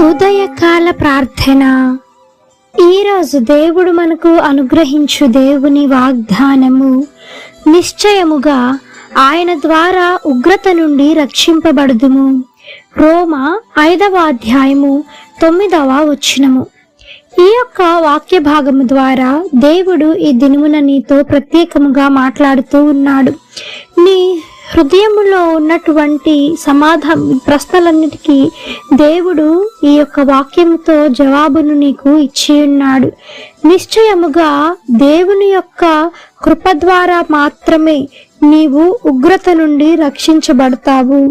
ఉదయకాల ప్రార్థన. ఈరోజు దేవుడు మనకు అనుగ్రహించు దేవుని వాగ్దానము, నిశ్చయముగా ఆయన ద్వారా ఉగ్రత నుండి రక్షింపబడుదుము. రోమా 5వ అధ్యాయము 9వ వచనము. ఈ యొక్క వాక్య భాగము ద్వారా దేవుడు ఈ దినమున నీతో ప్రత్యేకముగా మాట్లాడుతూ ఉన్నాడు. నీ హృదయములో ఉన్నటువంటి ప్రశ్నలన్నిటికీ దేవుడు ఈ యొక్క వాక్యముతో జవాబును నీకు ఇచ్చి ఉన్నాడు. నిశ్చయముగా దేవుని యొక్క కృప ద్వారా మాత్రమే నీవు ఉగ్రత నుండి రక్షించబడతావు.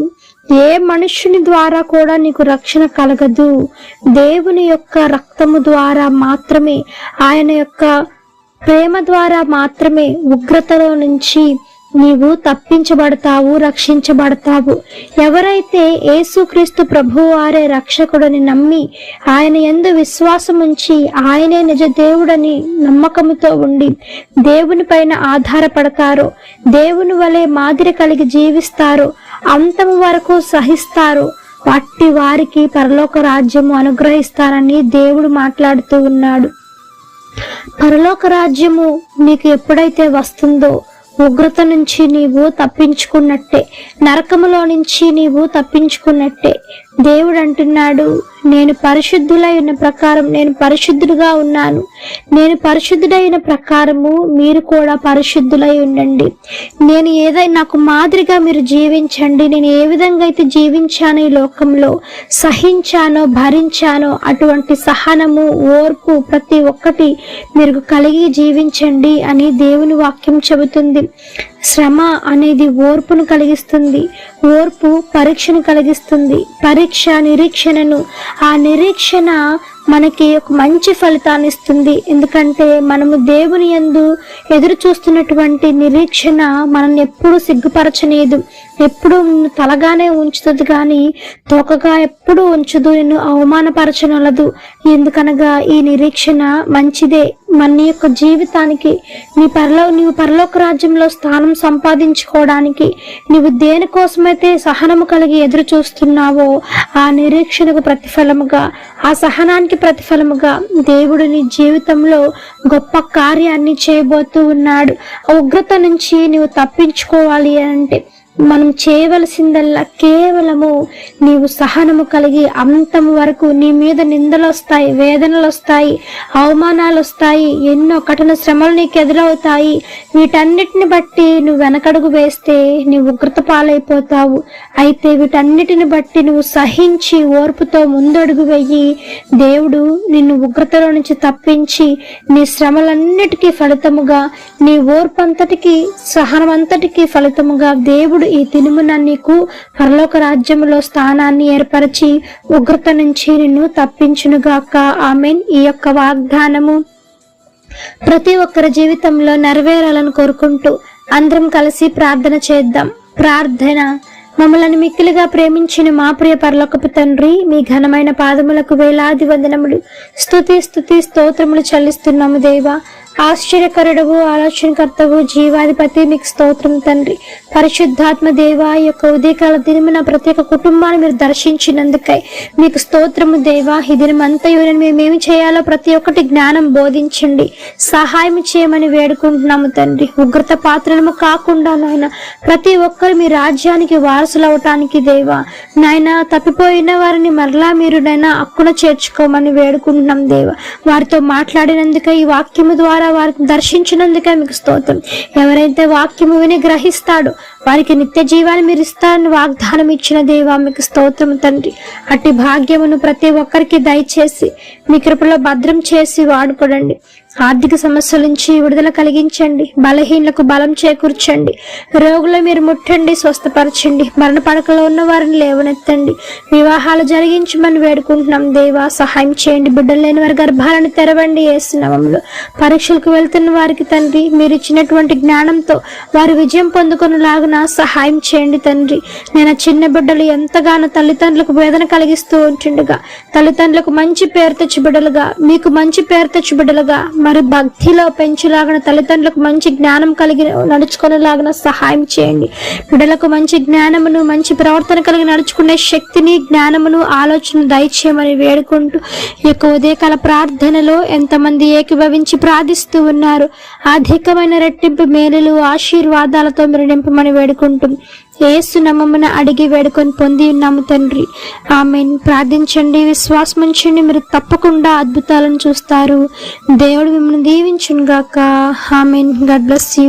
ఏ మనుష్యుని ద్వారా కూడా నీకు రక్షణ కలగదు. దేవుని యొక్క రక్తము ద్వారా మాత్రమే, ఆయన యొక్క ప్రేమ ద్వారా మాత్రమే ఉగ్రతలో నుంచి నీవు తప్పించబడతావు, రక్షించబడతావు. ఎవరైతే యేసుక్రీస్తు ప్రభువారే రక్షకుడని నమ్మి ఆయన యందు విశ్వాసం ఉంచి ఆయనే నిజ దేవుడని నమ్మకముతో ఉండి దేవుని పైన ఆధారపడతారో, దేవుని వలె మాదిరి కలిగి జీవిస్తారో, అంతము వరకు సహిస్తారో, వాటి వారికి పరలోక రాజ్యము అనుగ్రహిస్తారని దేవుడు మాట్లాడుతూ ఉన్నాడు. పరలోక రాజ్యము నీకు ఎప్పుడైతే వస్తుందో ఉగ్రత నుంచి నీవు తప్పించుకున్నట్టే, నరకములో నుంచి నీవు తప్పించుకున్నట్టే. దేవుడు అంటున్నాడు, నేను పరిశుద్ధులై ఉన్న ప్రకారం నేను పరిశుద్ధుడుగా ఉన్నాను. నేను పరిశుద్ధుడైన ప్రకారము మీరు కూడా పరిశుద్ధులై ఉండండి. నేను నాకు మాదిరిగా మీరు జీవించండి. నేను ఏ విధంగా అయితే జీవించానో, ఈ లోకంలో సహించానో, భరించానో, అటువంటి సహనము, ఓర్పు ప్రతి ఒక్కటి మీరు కలిగి జీవించండి అని దేవుని వాక్యం చెబుతుంది. శ్రమ అనేది ఓర్పును కలిగిస్తుంది, ఓర్పు పరీక్షను కలిగిస్తుంది, పరీక్ష నిరీక్షణను, ఆ నిరీక్షణ మనకి ఒక మంచి ఫలితాన్ని ఇస్తుంది. ఎందుకంటే మనము దేవుని యందు ఎదురు చూస్తున్నటువంటి నిరీక్షణ మనల్ని ఎప్పుడు సిగ్గుపరచలేదు, ఎప్పుడు తలగానే ఉంచుతుంది కానీ తోకగా ఎప్పుడు ఉంచదు, నిన్ను అవమానపరచనలదు. ఎందుకనగా ఈ నిరీక్షణ మంచిదే. మన యొక్క జీవితానికి నీవు పరలోక రాజ్యంలో స్థానం సంపాదించుకోవడానికి నీవు దేనికోసమైతే సహనము కలిగి ఎదురు చూస్తున్నావో ఆ నిరీక్షణకు ప్రతిఫలముగా, ఆ సహనానికి ప్రతిఫలముగా దేవుడు నీ జీవితంలో గొప్ప కార్యాన్ని చేయబోతూ ఉన్నాడు. ఆ ఉగ్రత నుంచి నీవు తప్పించుకోవాలి అంటే మనం చేయవలసిందల్లా కేవలము నీవు సహనము కలిగి అంతము వరకు. నీ మీద నిందలు వస్తాయి, వేదనలు వస్తాయి, అవమానాలు వస్తాయి, ఎన్నో కఠిన శ్రమలు నీకు ఎదురవుతాయి. వీటన్నిటిని బట్టి నువ్వు వెనకడుగు వేస్తే నీ ఉగ్రత పాలైపోతావు. అయితే వీటన్నిటిని బట్టి నువ్వు సహించి ఓర్పుతో ముందడుగు వెయ్యి. దేవుడు నిన్ను ఉగ్రతలో నుంచి తప్పించి నీ శ్రమలన్నిటికీ ఫలితముగా, నీ ఓర్పు అంతటికి, సహనం అంతటికి ఫలితముగా దేవుడు ఈ దినమున నీకు పరలోక రాజ్యములో స్థానాన్ని ఏర్పరిచి ఉగ్రత నుంచి నిన్ను తప్పించునుగాక. ఆమేన్. ఈ యొక్క వాగ్దానము ప్రతి ఒక్కరి జీవితంలో నెరవేరాలని కోరుకుంటూ అందరం కలిసి ప్రార్థన చేద్దాం. ప్రార్థన. మమ్మల్ని మిక్కిలిగా ప్రేమించిన మా ప్రియ పరలోకపు తండ్రి, మీ ఘనమైన పాదములకు వేలాది వందనములు, స్తుతి స్తోత్రములు చెల్లిస్తున్నాము దేవా. ఆశ్చర్యకరుడవు, ఆలోచనకర్తవు, జీవాధిపతి, మీకు స్తోత్రం తండ్రి. పరిశుద్ధాత్మ దేవా, ఈ యొక్క ఉదయకాల దినమున ప్రతి ఒక్క కుటుంబాన్ని మీరు దర్శించినందుకై మీకు స్తోత్రము దేవా. ఈ దినమంతయు మేమేమి చేయాలో ప్రతి ఒక్కటి జ్ఞానం బోధించండి, సహాయం చేయమని వేడుకుంటున్నాము తండ్రి. ఉగ్రత పాత్రము కాకుండా నాయన ప్రతి ఒక్కరు మీ రాజ్యానికి వారసులు అవటానికి దేవా నాయన తప్పిపోయిన వారిని మరలా మీరు నైనా హక్కున చేర్చుకోమని వేడుకుంటున్నాం దేవా. వారితో మాట్లాడినందుకై, ఈ వాక్యము ద్వారా వారిని దర్శించినందుకే మీకు స్తోత్రం. ఎవరైతే వాక్యము విని గ్రహిస్తాడో వారికి నిత్య జీవాన్ని మీరు ఇస్తారని వాగ్దానం ఇచ్చిన దేవా మీకు స్తోత్రం తండ్రి. అట్టి భాగ్యమును ప్రతి ఒక్కరికి దయచేసి మీ కృపలో భద్రం చేసి వాడుకోండి. ఆర్థిక సమస్యల నుంచి విడుదల కలిగించండి, బలహీనలకు బలం చేకూర్చండి, రోగులు మీరు ముట్టండి, స్వస్థపరచండి, మరణ పడకలో ఉన్న వారిని లేవనెత్తండి, వివాహాలు జరిగించమని వేడుకుంటున్నాం దేవా. సహాయం చేయండి. బిడ్డలు లేని వారి గర్భాలను తెరవండి యేసు నామములో. పరీక్షలకు వెళ్తున్న వారికి తండ్రి మీరు ఇచ్చినటువంటి జ్ఞానంతో వారి విజయం పొందుకొనులాగున సహాయం చేయండి తండ్రి. నేను చిన్న బిడ్డలు ఎంతగానో తల్లిదండ్రులకు వేదన కలిగిస్తూ ఉంటుండగా తల్లిదండ్రులకు మంచి పేరు తెచ్చి బిడ్డలుగా, మీకు మంచి పేరు తెచ్చి బిడ్డలుగా మరి భక్తిలో పెంచులాగిన, తల్లిదండ్రులకు మంచి జ్ఞానం కలిగి నడుచుకునేలాగిన సహాయం చేయండి. బిడ్డలకు మంచి జ్ఞానమును, మంచి ప్రవర్తన కలిగి నడుచుకునే శక్తిని, జ్ఞానమును, ఆలోచన దయచేయమని వేడుకుంటూ ఈ యొక్క ఉదయకాల ప్రార్థనలో ఎంతమంది ఏకీభవించి ప్రార్థిస్తూ ఉన్నారు. అధికమైన రెట్టింపు మేలులు, ఆశీర్వాదాలతో మీరు నింపమని వేడుకుంటూ యేసు నామమున అడిగి వేడుకొని పొంది ఉన్నాము తండ్రి, ఆమేన్. ప్రార్థించండి, విశ్వాసం ఉంచండి, మీరు తప్పకుండా అద్భుతాలను చూస్తారు. దేవుడు మిమ్మల్ని దీవించును గాక. ఆమేన్. God bless you.